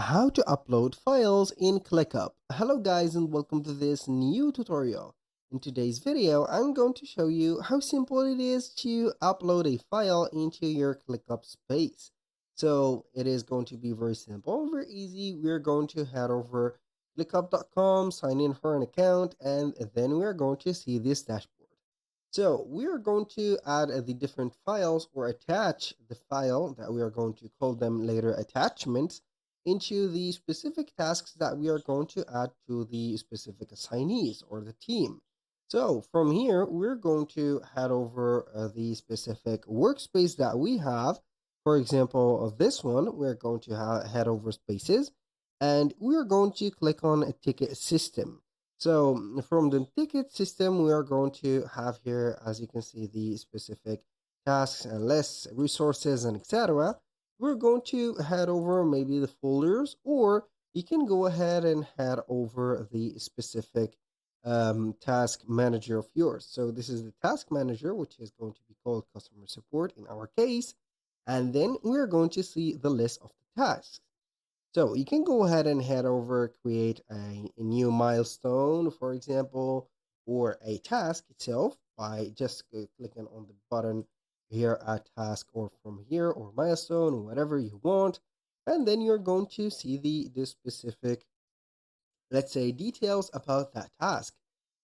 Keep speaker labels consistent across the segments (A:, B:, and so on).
A: How to upload files in Clickup. Hello guys and welcome to this new tutorial. In today's video, I'm going to show you how simple it is to upload a file into your Clickup space. So it is going to be very simple, very easy. We're going to head over clickup.com, sign in for an account, and then we're going to see this dashboard. So we are going to add the different files or attach the file that we are going to call them later attachments into the specific tasks that we are going to add to the specific assignees or the team. So from here, we're going to head over the specific workspace that we have. For example, of this one, we're going to head over spaces and we're going to click on a ticket system. So from the ticket system, we are going to have here, as you can see, the specific tasks and lists, resources, and etc. We're going to head over maybe the folders, or you can go ahead and head over the specific task manager of yours. So this is the task manager, which is going to be called customer support in our case. And then we're going to see the list of the tasks. So you can go ahead and head over, create a new milestone, for example, or a task itself by just clicking on the button here at task or from here or milestone or whatever you want. And then you're going to see the specific, let's say, details about that task.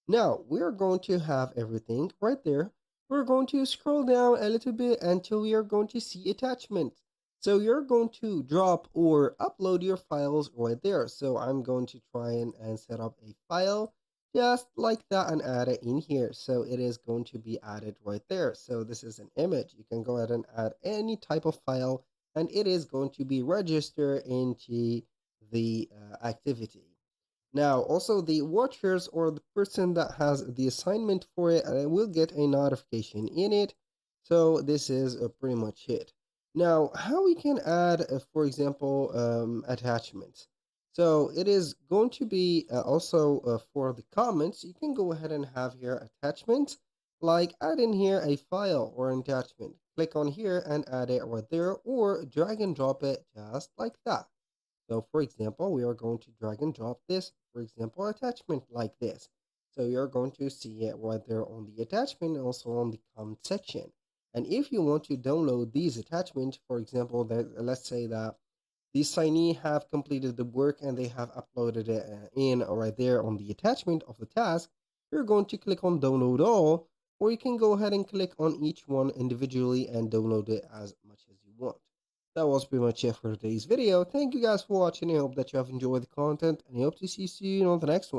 A: Now we're going to have everything right there. We're going to scroll down a little bit until we are going to see attachments. So you're going to drop or upload your files right there. So I'm going to try and set up a file just like that and add it in here. So it is going to be added right there. So this is an image. You can go ahead and add any type of file and it is going to be registered into the activity. Now, also the watchers or the person that has the assignment for it will get a notification in it. So this is pretty much it. Now, how we can add, for example, attachments. So it is going to be also for the comments. You can go ahead and have here attachments, like add in here a file or an attachment. Click on here and add it right there, or drag and drop it just like that. So for example, we are going to drag and drop this, for example, attachment like this. So you're going to see it right there on the attachment and also on the comment section. And if you want to download these attachments, for example, that let's say that the signee have completed the work and they have uploaded it in right there on the attachment of the task, you're going to click on download all, or you can go ahead and click on each one individually and download it as much as you want. That was pretty much it for today's video. Thank you guys for watching. I hope that you have enjoyed the content and I hope to see you soon on the next one.